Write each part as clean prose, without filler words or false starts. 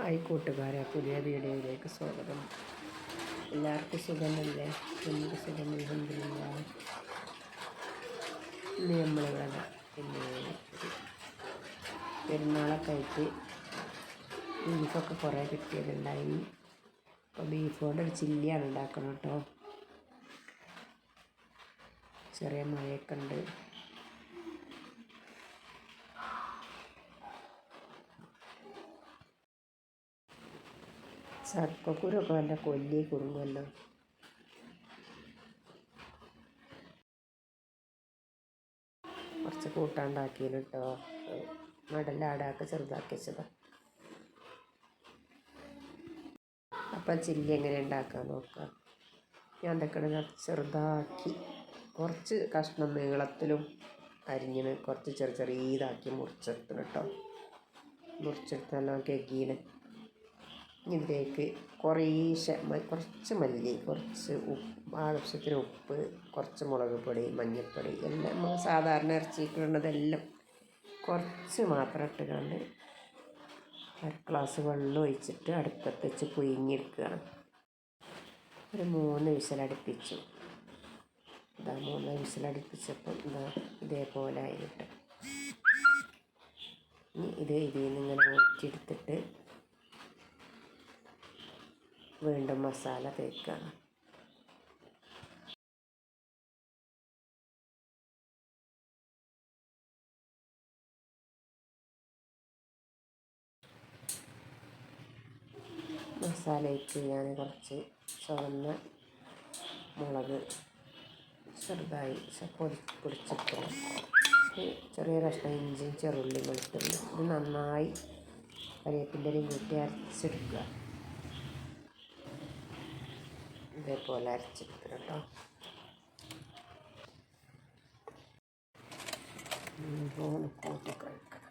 Hi കൂട്ടുകാരെ, പുതിയ വീഡിയോയിലേക്ക് സ്വാഗതം. എല്ലാവർക്കും സുഖമല്ലേ? നമുക്ക് സുഖം അൽഹംദുലില്ലാ. ഇന്ന് നമ്മളിവിടെ പിന്നെ പെരുന്നാളൊക്കെ ആയിട്ട് ബീഫൊക്കെ കുറേ കിട്ടിയതുണ്ടായി. അപ്പോൾ ബീഫോടെ ഒരു ചില്ലിയാണ് ഉണ്ടാക്കണം കേട്ടോ. ചെറിയ മഴയൊക്കെ ഉണ്ട്. ചക്കക്കുരൊക്കെ നല്ല കൊല്ലി കുറുങ്ങുമല്ലോ. കുറച്ച് കൂട്ടാണ്ടാക്കിയത് കേട്ടോ. നടലാടാക്കെ ചെറുതാക്കി വെച്ചതാ. അപ്പം ചില്ലി എങ്ങനെ ഉണ്ടാക്കാൻ നോക്കാം. ഞാൻ എന്തൊക്കെ ചെറുതാക്കി കുറച്ച് കഷ്ണം നീളത്തിലും അരിഞ്ഞിന് കുറച്ച് ചെറിയതാക്കി മുറിച്ചെടുത്തു കേട്ടോ. മുറിച്ചെടുത്ത് നല്ല കെഗീന്. ഇതിലേക്ക് കുറച്ച് മല്ലി, കുറച്ച് ആവശ്യത്തിന് ഉപ്പ്, കുറച്ച് മുളക് പൊടി, മഞ്ഞൾപ്പൊടി എല്ലാം നമ്മൾ സാധാരണ ഇറച്ചിട്ടുള്ളതെല്ലാം കുറച്ച് മാത്രം ഇട്ടുകൊണ്ട് 1 ഗ്ലാസ് വെള്ളം ഒഴിച്ചിട്ട് അടുപ്പത്ത് വെച്ച് പുഴുങ്ങിയെടുക്കുകയാണ്. ഒരു 3 വിസിലടുപ്പിച്ചു. 3 വിസിലടുപ്പിച്ചപ്പം ഇതേപോലെ ആയിട്ട് ഇനി ഇതിൽ നിന്ന് ഇങ്ങനെ ഊറ്റിയെടുത്തിട്ട് വീണ്ടും മസാല തേക്കുകയാണ്. മസാലയ്ക്ക് ഞാൻ കുറച്ച് ചുവന്ന മുളക് ചെറുതായി പൊടിച്ചിട്ട് ചെറിയ കഷ്ണം ഇഞ്ചിയും ചെറുള്ളിയും വെളുത്തുള്ളി ഇത് നന്നായി കരിവേപ്പിൻ്റെയും കൂട്ടി അരച്ചെടുക്കുക. ഇതേപോലെ അരച്ചെടുക്കുക കേട്ടോ. കൂട്ടി കഴിക്കണം.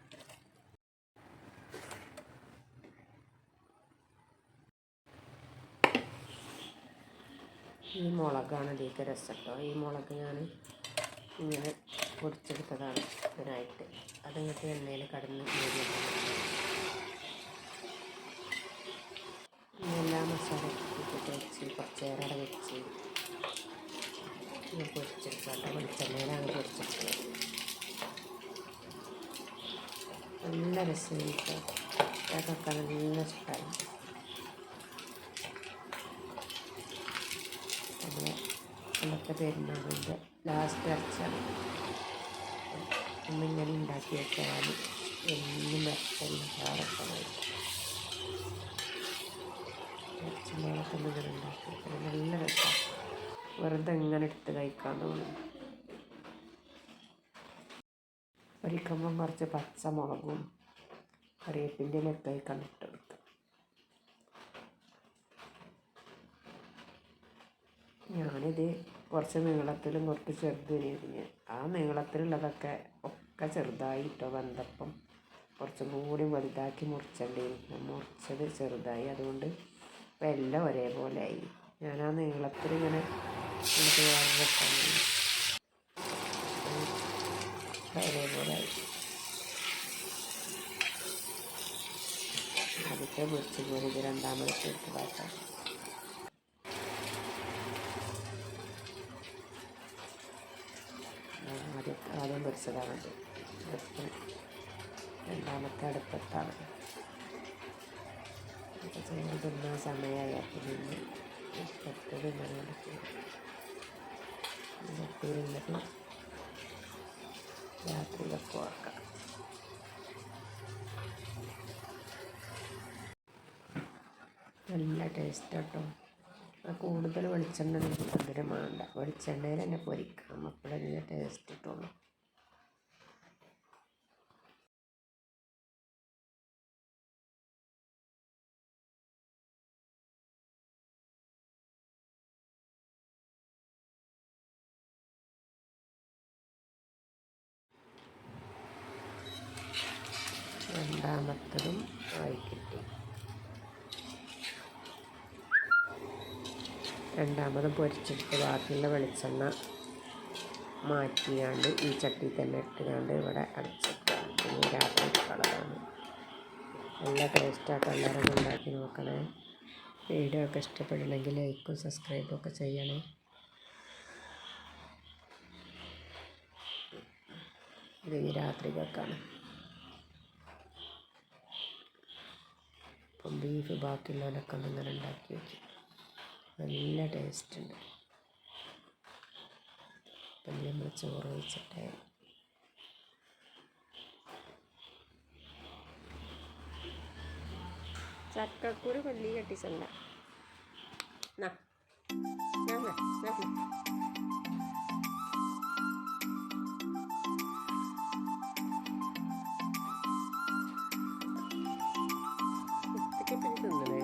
ഈ മുളകാണ് ഇതിലേക്ക് രസം കേട്ടോ. ഈ മുളക് ഞാൻ ഇങ്ങനെ പൊടിച്ചെടുത്തതാണ് ഇതിനായിട്ട്. അതിങ്ങോട്ട് എണ്ണയിൽ കടന്ന് എല്ലാ മസാല ഇട്ടിട്ട് വെച്ച് കുറച്ച് നേരം വെച്ച് പൊരിച്ചെടുക്കാം കേട്ടോ. വെളിച്ചെണ്ണയിലാണ് പൊരിച്ചെടുക്കുന്നത്. നല്ല രസമായിട്ട് അതൊക്കെ നല്ല ഇഷ്ടമായി. അന്നത്തെ പെരുന്നാളിൻ്റെ ലാസ്റ്റ് അരച്ചാണ്. ഒന്നിങ്ങനെ ഉണ്ടാക്കി വെച്ചാൽ എന്നും ഇറച്ചെല്ലാറൊക്കെ ഇറച്ചിമേളൊക്കെ ഇങ്ങനെ ഉണ്ടാക്കി വെച്ചാൽ നല്ല രസമാണ്. വെറുതെ ഇങ്ങനെ എടുത്ത് കഴിക്കാൻ തോന്നും. പൊരിക്കുമ്പം കുറച്ച് പച്ചമുളകും കറിവേപ്പിൻ്റെ ഇലയൊക്കെ കണ്ടിട്ടെടുക്കും. ഞാനിത് കുറച്ച് നീളത്തിലും കുറച്ച് ചെറുതിന് ആ നീളത്തിലുള്ളതൊക്കെ ഒക്കെ ചെറുതായിട്ടോ വന്നപ്പം കുറച്ചും കൂടി വലുതാക്കി മുറിച്ചത് ചെറുതായി. അതുകൊണ്ട് ഇപ്പം എല്ലാം ഒരേപോലെ ആയി. ഞാൻ ആ നീളത്തിൽ ഇങ്ങനെ വേറെ വെക്കാൻ ഒരേപോലെ ആയി. ആദ്യത്തെ പൊരിച്ച് പോലെ ഇത് രണ്ടാമത്തെ എടുത്തതാക്കാം. ആദ്യം പൊരിച്ചതാണത്. രണ്ടാമത്തെ അടുപ്പത്താണ്. അപ്പോൾ ചോറ് തിന്നാൻ സമയമായി. അപ്പം നിന്ന് പെട്ടത് ഇങ്ങനെ ഇരുന്നിട്ട് രാത്രിയിലൊക്കെ ഓർക്കാം. നല്ല ടേസ്റ്റ് കേട്ടോ. കൂടുതൽ വെളിച്ചെണ്ണ മധുരം വേണ്ട. വെളിച്ചെണ്ണയിൽ തന്നെ പൊരിക്കണം. അപ്പോഴല്ലേ ടേസ്റ്റ് കിട്ടുള്ളൂ. രണ്ടാമത്തതും ആയി കിട്ടി. രണ്ടാമതും പൊരിച്ചെടുത്ത് ബാക്കിയുള്ള വെളിച്ചെണ്ണ മാറ്റിയാണ്ട് ഈ ചട്ടി തന്നെ ഇട്ടുകൊണ്ട് ഇവിടെ അടച്ചിട്ടാണ്. രാത്രി കളറാണ്. നല്ല ടേസ്റ്റായിട്ട് എല്ലാവരും ഉണ്ടാക്കി നോക്കണേ. വീഡിയോ ഒക്കെ ഇഷ്ടപ്പെടണമെങ്കിൽ ലൈക്കും സബ്സ്ക്രൈബും ഒക്കെ ചെയ്യണേ. ഇത് ഈ രാത്രികൾക്കാണ്. ഇപ്പം ബീഫ് ബാക്കിയുള്ളവരൊക്കെ ഒന്നിങ്ങനെ ഉണ്ടാക്കി വയ്ക്കും. നല്ല ടേസ്റ്റ് ഉണ്ട്. അപ്പം നമ്മൾ ചോറ് വെച്ചിട്ട് ചക്കക്കുരു കൊല്ലി കെട്ടിച്ചല്ല തിന്നണേ